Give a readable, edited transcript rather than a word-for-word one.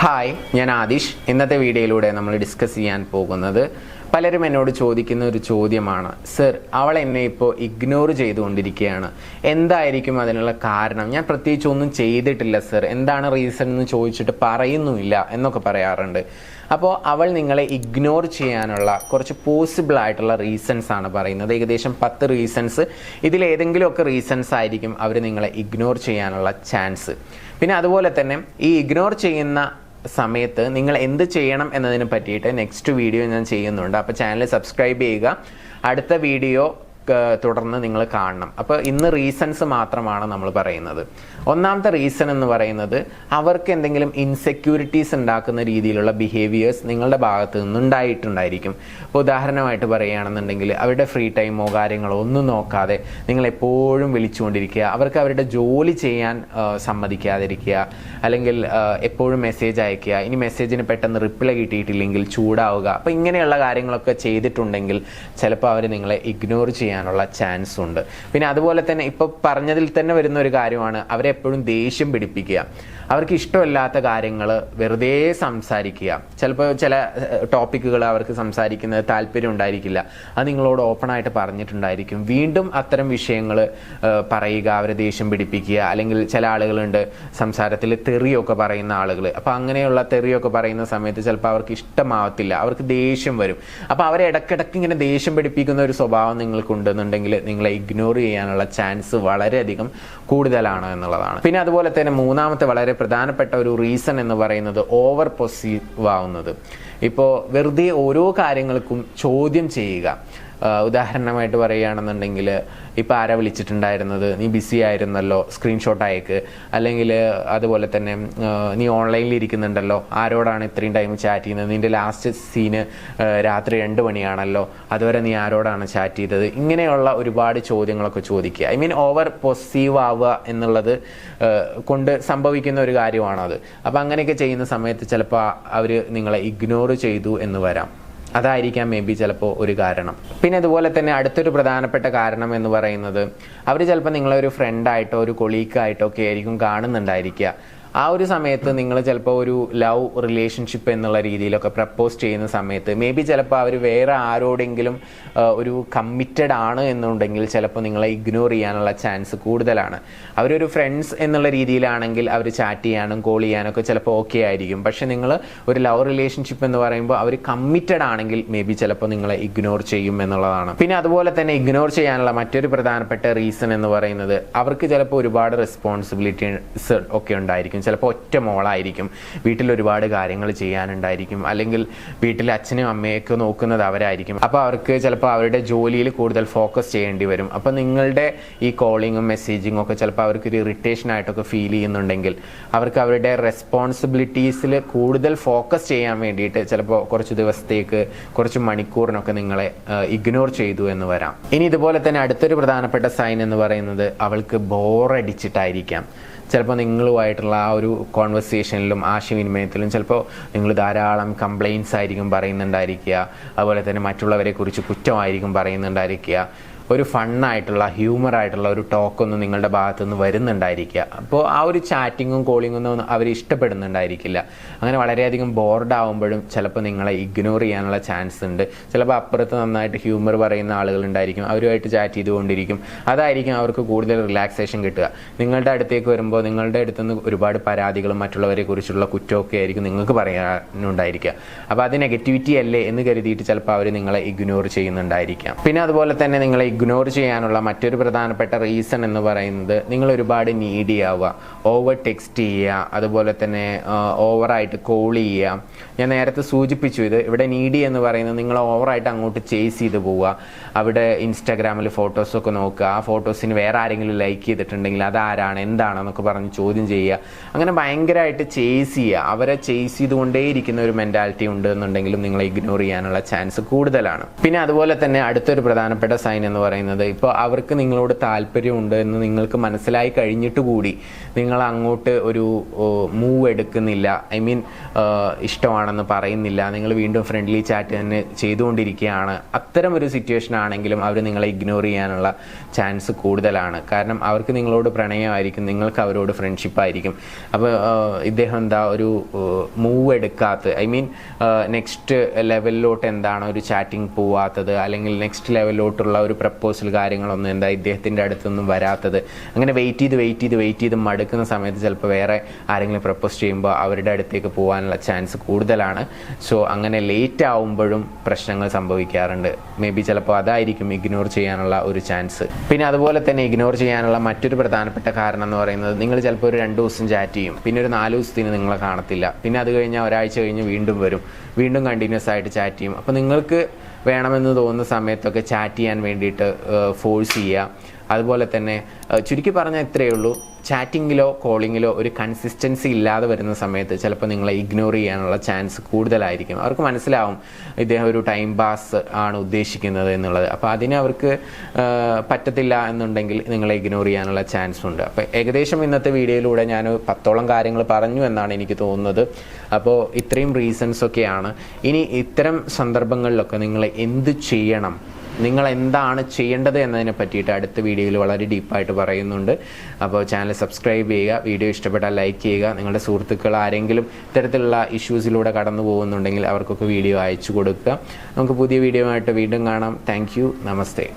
Hi, ഞാൻ ആദിഷ്. ഇന്നത്തെ വീഡിയോയിലൂടെ നമ്മൾ ഡിസ്കസ് ചെയ്യാൻ പോകുന്നത് പലരും എന്നോട് ചോദിക്കുന്ന ഒരു ചോദ്യമാണ്. സർ, അവൾ എന്നെ ഇപ്പോൾ ഇഗ്നോർ ചെയ്തുകൊണ്ടിരിക്കുകയാണ്, എന്തായിരിക്കും അതിനുള്ള കാരണം? ഞാൻ പ്രത്യേകിച്ച് ഒന്നും ചെയ്തിട്ടില്ല സർ, എന്താണ് റീസൺ എന്ന് ചോദിച്ചിട്ട് പറയുന്നുമില്ല എന്നൊക്കെ പറയാറുണ്ട്. അപ്പോൾ അവൾ നിങ്ങളെ ഇഗ്നോർ ചെയ്യാനുള്ള കുറച്ച് പോസിബിൾ ആയിട്ടുള്ള റീസൺസ് ആണ് പറയുന്നത്. ഏകദേശം 10 റീസൺസ്. ഇതിലേതെങ്കിലുമൊക്കെ റീസൺസ് ആയിരിക്കും അവർ നിങ്ങളെ ഇഗ്നോർ ചെയ്യാനുള്ള ചാൻസ്. പിന്നെ അതുപോലെ തന്നെ ഈ ഇഗ്നോർ ചെയ്യുന്ന സമയത്ത് നിങ്ങൾ എന്ത് ചെയ്യണം എന്നതിനെ പറ്റിയിട്ട് നെക്സ്റ്റ് വീഡിയോ ഞാൻ ചെയ്യുന്നുണ്ട്. അപ്പോൾ ചാനൽ സബ്സ്ക്രൈബ് ചെയ്യുക. അടുത്ത വീഡിയോ തുടർന്ന് നിങ്ങൾ കാണണം. അപ്പോൾ ഇന്ന് റീസൺസ് മാത്രമാണ് നമ്മൾ പറയുന്നത്. ഒന്നാമത്തെ റീസൺ എന്ന് പറയുന്നത് അവർക്ക് എന്തെങ്കിലും ഇൻസെക്യൂരിറ്റീസ് ഉണ്ടാക്കുന്ന രീതിയിലുള്ള ബിഹേവിയേഴ്സ് നിങ്ങളുടെ ഭാഗത്ത് നിന്നുണ്ടായിട്ടുണ്ടായിരിക്കും. ഇപ്പോൾ ഉദാഹരണമായിട്ട് പറയുകയാണെന്നുണ്ടെങ്കിൽ അവരുടെ ഫ്രീ ടൈമോ കാര്യങ്ങളോ ഒന്നും നോക്കാതെ നിങ്ങൾ എപ്പോഴും വിളിച്ചുകൊണ്ടിരിക്കുക, അവർക്ക് അവരുടെ ജോലി ചെയ്യാൻ സമ്മതിക്കാതിരിക്കുക, അല്ലെങ്കിൽ എപ്പോഴും മെസ്സേജ് അയക്കുക, ഇനി മെസ്സേജിന് പെട്ടെന്ന് റിപ്ലൈ കിട്ടിയിട്ടില്ലെങ്കിൽ ചൂടാവുക. അപ്പോൾ ഇങ്ങനെയുള്ള കാര്യങ്ങളൊക്കെ ചെയ്തിട്ടുണ്ടെങ്കിൽ ചിലപ്പോൾ അവർ നിങ്ങളെ ഇഗ്നോർ ചെയ്യാനുള്ള ചാൻസ് ഉണ്ട്. പിന്നെ അതുപോലെ തന്നെ ഇപ്പോൾ പറഞ്ഞതിൽ തന്നെ വരുന്ന ഒരു കാര്യമാണ് അവരെ എപ്പോഴും ദേഷ്യം പിടിപ്പിക്കുക. അവർക്ക് ഇഷ്ടമില്ലാത്ത കാര്യങ്ങൾ വെറുതെ സംസാരിക്കുക. ചിലപ്പോൾ ചില ടോപ്പിക്കുകൾ അവർക്ക് സംസാരിക്കുന്നത് താല്പര്യം ഉണ്ടായിരിക്കില്ല, അത് നിങ്ങളോട് ഓപ്പണായിട്ട് പറഞ്ഞിട്ടുണ്ടായിരിക്കും. വീണ്ടും അത്തരം വിഷയങ്ങൾ പറയുക, അവരെ ദേഷ്യം പിടിപ്പിക്കുക. അല്ലെങ്കിൽ ചില ആളുകളുണ്ട് സംസാരത്തിൽ തെറിയൊക്കെ പറയുന്ന ആളുകൾ. അപ്പോൾ അങ്ങനെയുള്ള തെറിയൊക്കെ പറയുന്ന സമയത്ത് ചിലപ്പോൾ അവർക്ക് ഇഷ്ടമാവത്തില്ല, അവർക്ക് ദേഷ്യം വരും. അപ്പോൾ അവരെ ഇടയ്ക്കിടയ്ക്ക് ഇങ്ങനെ ദേഷ്യം പിടിപ്പിക്കുന്ന ഒരു സ്വഭാവം നിങ്ങൾക്കുണ്ടെന്നുണ്ടെങ്കിൽ നിങ്ങളെ ഇഗ്നോർ ചെയ്യാനുള്ള ചാൻസ് വളരെയധികം കൂടുതലാണ് എന്നുള്ളതാണ്. പിന്നെ അതുപോലെ തന്നെ മൂന്നാമത്തെ വളരെ പ്രധാനപ്പെട്ട ഒരു റീസൺ എന്ന് പറയുന്നത് ഓവർ പൊസീവ് ആവുന്നത്. ഇപ്പോൾ വെറുതെ ഓരോ കാര്യങ്ങൾക്കും ചോദ്യം ചെയ്യുക. ഉദാഹരണമായിട്ട് പറയുകയാണെന്നുണ്ടെങ്കിൽ ഇപ്പോൾ ആരാ വിളിച്ചിട്ടുണ്ടായിരുന്നത്, നീ ബിസി ആയിരുന്നല്ലോ, സ്ക്രീൻഷോട്ട് അയക്ക്. അല്ലെങ്കിൽ അതുപോലെ തന്നെ നീ ഓൺലൈനിൽ ഇരിക്കുന്നുണ്ടല്ലോ, ആരോടാണ് ഇത്രയും ടൈം ചാറ്റ് ചെയ്യുന്നത്, നിൻ്റെ ലാസ്റ്റ് സീന് രാത്രി 2 മണിയാണല്ലോ, അതുവരെ നീ ആരോടാണ് ചാറ്റ് ചെയ്തത്. ഇങ്ങനെയുള്ള ഒരുപാട് ചോദ്യങ്ങളൊക്കെ ചോദിക്കുക. ഐ മീൻ ഓവർ പൊസീവ് ആവുക എന്നുള്ളത് കൊണ്ട് സംഭവിക്കുന്ന ഒരു കാര്യമാണത്. അപ്പോൾ അങ്ങനെയൊക്കെ ചെയ്യുന്ന സമയത്ത് ചിലപ്പോൾ അവർ നിങ്ങളെ ഇഗ്നോർ ചെയ്തു എന്ന് വരാം. അതായിരിക്കാം മേ ബി ചിലപ്പോൾ ഒരു കാരണം. പിന്നെ അതുപോലെ തന്നെ അടുത്തൊരു പ്രധാനപ്പെട്ട കാരണം എന്ന് പറയുന്നത് അവർ ചിലപ്പോൾ നിങ്ങളെ ഒരു ഫ്രണ്ടായിട്ടോ ഒരു കൊളീഗായിട്ടോ ഒക്കെ ആയിരിക്കും കാണുന്നുണ്ടായിരിക്കുക. ആ ഒരു സമയത്ത് നിങ്ങൾ ചിലപ്പോൾ ഒരു ലവ് റിലേഷൻഷിപ്പ് എന്നുള്ള രീതിയിലൊക്കെ പ്രപ്പോസ് ചെയ്യുന്ന സമയത്ത് മേ ബി ചിലപ്പോൾ അവർ വേറെ ആരോടെങ്കിലും ഒരു കമ്മിറ്റഡ് ആണ് എന്നുണ്ടെങ്കിൽ ചിലപ്പോൾ നിങ്ങളെ ഇഗ്നോർ ചെയ്യാനുള്ള ചാൻസ് കൂടുതലാണ്. അവരൊരു ഫ്രണ്ട്സ് എന്നുള്ള രീതിയിലാണെങ്കിൽ അവർ ചാറ്റ് ചെയ്യാനും കോൾ ചെയ്യാനൊക്കെ ചിലപ്പോൾ ഓക്കെ ആയിരിക്കും. പക്ഷെ നിങ്ങൾ ഒരു ലവ് റിലേഷൻഷിപ്പ് എന്ന് പറയുമ്പോൾ അവർ കമ്മിറ്റഡ് ആണെങ്കിൽ മേ ബി ചിലപ്പോൾ നിങ്ങളെ ഇഗ്നോർ ചെയ്യും എന്നുള്ളതാണ്. പിന്നെ അതുപോലെ തന്നെ ഇഗ്നോർ ചെയ്യാനുള്ള മറ്റൊരു പ്രധാനപ്പെട്ട റീസൺ എന്ന് പറയുന്നത് അവർക്ക് ചിലപ്പോൾ ഒരുപാട് റെസ്പോൺസിബിലിറ്റീസ് ഒക്കെ ഉണ്ടായിരിക്കും. ചിലപ്പോൾ ഒറ്റ മോളായിരിക്കും, വീട്ടിൽ ഒരുപാട് കാര്യങ്ങൾ ചെയ്യാനുണ്ടായിരിക്കും, അല്ലെങ്കിൽ വീട്ടിൽ അച്ഛനും അമ്മയൊക്കെ നോക്കുന്നത് അവരായിരിക്കും. അപ്പോൾ അവർക്ക് ചിലപ്പോൾ അവരുടെ ജോലിയിൽ കൂടുതൽ ഫോക്കസ് ചെയ്യേണ്ടി വരും. അപ്പോൾ നിങ്ങളുടെ ഈ കോളിങ്ങും മെസ്സേജിങ്ങും ഒക്കെ ചിലപ്പോൾ അവർക്ക് ഒരു ഇറിറ്റേഷൻ ആയിട്ടൊക്കെ ഫീൽ ചെയ്യുന്നുണ്ടെങ്കിൽ അവർക്ക് അവരുടെ റെസ്പോൺസിബിലിറ്റീസിൽ കൂടുതൽ ഫോക്കസ് ചെയ്യാൻ വേണ്ടിയിട്ട് ചിലപ്പോൾ കുറച്ച് ദിവസത്തേക്ക് കുറച്ച് മണിക്കൂറിനൊക്കെ നിങ്ങളെ ഇഗ്നോർ ചെയ്തു എന്ന് വരാം. ഇനി ഇതുപോലെ തന്നെ അടുത്തൊരു പ്രധാനപ്പെട്ട സൈൻ എന്ന് പറയുന്നത് അവൾക്ക് ബോറടിച്ചിട്ടായിരിക്കാം. ചിലപ്പോൾ നിങ്ങളുമായിട്ടുള്ള ആ ഒരു കോൺവെർസേഷനിലും ആശയവിനിമയത്തിലും ചിലപ്പോൾ നിങ്ങൾ ധാരാളം കംപ്ലയിൻസ് ആയിരിക്കും പറയുന്നുണ്ടായിരിക്കുക. അതുപോലെ തന്നെ മറ്റുള്ളവരെ കുറിച്ച് കുറ്റമായിരിക്കും പറയുന്നുണ്ടായിരിക്കുക. ഒരു ഫണ്ണായിട്ടുള്ള ഹ്യൂമറായിട്ടുള്ള ഒരു ടോക്കൊന്നും നിങ്ങളുടെ ഭാഗത്തുനിന്ന് വരുന്നുണ്ടായിരിക്കുക. അപ്പോൾ ആ ഒരു ചാറ്റിങ്ങും കോളിങ്ങൊന്നും അവർ ഇഷ്ടപ്പെടുന്നുണ്ടായിരിക്കില്ല. അങ്ങനെ വളരെയധികം ബോർഡ് ആവുമ്പോഴും ചിലപ്പോൾ നിങ്ങളെ ഇഗ്നോർ ചെയ്യാനുള്ള ചാൻസ് ഉണ്ട്. ചിലപ്പോൾ അപ്പുറത്ത് നന്നായിട്ട് ഹ്യൂമർ പറയുന്ന ആളുകളുണ്ടായിരിക്കും, അവരുമായിട്ട് ചാറ്റ് ചെയ്തുകൊണ്ടിരിക്കും. അതായിരിക്കും അവർക്ക് കൂടുതൽ റിലാക്സേഷൻ കിട്ടുക. നിങ്ങളുടെ അടുത്തേക്ക് വരുമ്പോൾ നിങ്ങളുടെ അടുത്തുനിന്ന് ഒരുപാട് പരാതികളും മറ്റുള്ളവരെ കുറിച്ചുള്ള കുറ്റമൊക്കെ ആയിരിക്കും നിങ്ങൾക്ക് പറയാനുണ്ടായിരിക്കുക. അപ്പോൾ അത് നെഗറ്റിവിറ്റി അല്ലേ എന്ന് കരുതിയിട്ട് ചിലപ്പോൾ അവർ നിങ്ങളെ ഇഗ്നോർ ചെയ്യുന്നുണ്ടായിരിക്കാം. പിന്നെ അതുപോലെ തന്നെ നിങ്ങളെ ഇഗ്നോർ ചെയ്യാനുള്ള മറ്റൊരു പ്രധാനപ്പെട്ട റീസൺ എന്ന് പറയുന്നത് നിങ്ങൾ ഒരുപാട് നീഡി ആവുക, ഓവർ ടെക്സ്റ്റ് ചെയ്യുക, അതുപോലെ തന്നെ ഓവറായിട്ട് കോൾ ചെയ്യുക. ഞാൻ നേരത്തെ സൂചിപ്പിച്ചു ഇത്. ഇവിടെ നീഡി എന്ന് പറയുന്നത് നിങ്ങൾ ഓവറായിട്ട് അങ്ങോട്ട് ചേസ് ചെയ്ത് പോവുക. അവിടെ ഇൻസ്റ്റാഗ്രാമിൽ ഫോട്ടോസൊക്കെ നോക്കുക, ആ ഫോട്ടോസിന് വേറെ ആരെങ്കിലും ലൈക്ക് ചെയ്തിട്ടുണ്ടെങ്കിൽ അതാരാണ് എന്താണെന്നൊക്കെ പറഞ്ഞ് ചോദ്യം ചെയ്യുക. അങ്ങനെ ഭയങ്കരമായിട്ട് ചേസ് ചെയ്യുക. അവരെ ചേസ് ചെയ്തുകൊണ്ടേയിരിക്കുന്ന ഒരു മെൻറ്റാലിറ്റി ഉണ്ട് എന്നുണ്ടെങ്കിലും നിങ്ങളെ ഇഗ്നോർ ചെയ്യാനുള്ള ചാൻസ് കൂടുതലാണ്. പിന്നെ അതുപോലെ തന്നെ അടുത്തൊരു പ്രധാനപ്പെട്ട സൈൻ എന്ന് പറയുന്നത് ഇപ്പോൾ അവർക്ക് നിങ്ങളോട് താല്പര്യമുണ്ട് എന്ന് നിങ്ങൾക്ക് മനസ്സിലായി കഴിഞ്ഞിട്ട് കൂടി നിങ്ങൾ അങ്ങോട്ട് ഒരു മൂവ് എടുക്കുന്നില്ല, ഐ മീൻ ഇഷ്ടമാണെന്ന് പറയുന്നില്ല, നിങ്ങൾ വീണ്ടും ഫ്രണ്ട്ലി ചാറ്റ് തന്നെ ചെയ്തുകൊണ്ടിരിക്കുകയാണ്, അത്തരം ഒരു സിറ്റുവേഷൻ ആണെങ്കിലും അവർ നിങ്ങളെ ഇഗ്നോർ ചെയ്യാനുള്ള ചാൻസ് കൂടുതലാണ്. കാരണം അവർക്ക് നിങ്ങളോട് പ്രണയമായിരിക്കും, നിങ്ങൾക്ക് അവരോട് ഫ്രണ്ട്ഷിപ്പ് ആയിരിക്കും. അപ്പോൾ ഇദ്ദേഹം എന്താ ഒരു മൂവ് എടുക്കാത്ത, ഐ മീൻ നെക്സ്റ്റ് ലെവലിലോട്ട് എന്താണ് ഒരു ചാറ്റിംഗ് പോവാത്തത്, അല്ലെങ്കിൽ നെക്സ്റ്റ് ലെവലിലോട്ടുള്ള ഒരു പ്രപ്പോസൽ കാര്യങ്ങളൊന്നും എന്താ ഇദ്ദേഹത്തിൻ്റെ അടുത്തൊന്നും വരാത്തത്. അങ്ങനെ വെയിറ്റ് ചെയ്ത് മടുക്കുന്ന സമയത്ത് ചിലപ്പോൾ വേറെ ആരെങ്കിലും പ്രപ്പോസ് ചെയ്യുമ്പോൾ അവരുടെ അടുത്തേക്ക് പോകാനുള്ള ചാൻസ് കൂടുതലാണ്. സോ അങ്ങനെ ലേറ്റ് ആവുമ്പോഴും പ്രശ്നങ്ങൾ സംഭവിക്കാറുണ്ട്. മേ ബി ചിലപ്പോൾ അതായിരിക്കും ഇഗ്നോർ ചെയ്യാനുള്ള ഒരു ചാൻസ്. പിന്നെ അതുപോലെ തന്നെ ഇഗ്നോർ ചെയ്യാനുള്ള മറ്റൊരു പ്രധാനപ്പെട്ട കാരണം എന്ന് പറയുന്നത്, നിങ്ങൾ ചിലപ്പോൾ ഒരു 2 ദിവസം ചാറ്റ് ചെയ്യും, പിന്നെ ഒരു 4 ദിവസത്തിന് നിങ്ങളെ കാണത്തില്ല, പിന്നെ അത് കഴിഞ്ഞാൽ ഒരാഴ്ച കഴിഞ്ഞ് വീണ്ടും വരും, വീണ്ടും കണ്ടിന്യൂസ് ആയിട്ട് ചാറ്റ് ചെയ്യും. അപ്പോൾ നിങ്ങൾക്ക് വേണമെന്ന് തോന്നുന്ന സമയത്തൊക്കെ ചാറ്റ് ചെയ്യാൻ വേണ്ടിയിട്ട് ഫോഴ്സ് ചെയ്യുക. അതുപോലെ തന്നെ ചുരുക്കി പറഞ്ഞാൽ ഇത്രയേ ഉള്ളൂ, ചാറ്റിങ്ങിലോ കോളിങ്ങിലോ ഒരു കൺസിസ്റ്റൻസി ഇല്ലാതെ വരുന്ന സമയത്ത് ചിലപ്പോൾ നിങ്ങളെ ഇഗ്നോർ ചെയ്യാനുള്ള ചാൻസ് കൂടുതലായിരിക്കും. അവർക്ക് മനസ്സിലാവും ഇദ്ദേഹം ഒരു ടൈം പാസ് ആണ് ഉദ്ദേശിക്കുന്നത് എന്നുള്ളത്. അപ്പോൾ അതിന് അവർക്ക് പറ്റത്തില്ല എന്നുണ്ടെങ്കിൽ നിങ്ങളെ ഇഗ്നോർ ചെയ്യാനുള്ള ചാൻസ് ഉണ്ട്. അപ്പോൾ ഏകദേശം ഇന്നത്തെ വീഡിയോയിലൂടെ ഞാൻ 10ഓളം കാര്യങ്ങൾ പറഞ്ഞു എന്നാണ് എനിക്ക് തോന്നുന്നത്. അപ്പോൾ ഇത്രയും റീസൺസ് ഒക്കെയാണ്. ഇനി ഇത്തരം സന്ദർഭങ്ങളിലൊക്കെ നിങ്ങൾ എന്ത് ചെയ്യണം, നിങ്ങൾ എന്താണ് ചെയ്യേണ്ടത് എന്നതിനെ പറ്റിയിട്ട് അടുത്ത വീഡിയോയിൽ വളരെ ഡീപ്പായിട്ട് പറയുന്നുണ്ട്. അപ്പോൾ ചാനൽ സബ്സ്ക്രൈബ് ചെയ്യുക, വീഡിയോ ഇഷ്ടപ്പെട്ടാൽ ലൈക്ക് ചെയ്യുക. നിങ്ങളുടെ സുഹൃത്തുക്കൾ ആരെങ്കിലും ഇത്തരത്തിലുള്ള ഇഷ്യൂസിലൂടെ കടന്നു പോകുന്നുണ്ടെങ്കിൽ അവർക്കൊക്കെ വീഡിയോ അയച്ചു കൊടുക്കുക. നമുക്ക് പുതിയ വീഡിയോ ആയിട്ട് വീണ്ടും കാണാം. Thank you. നമസ്തേ.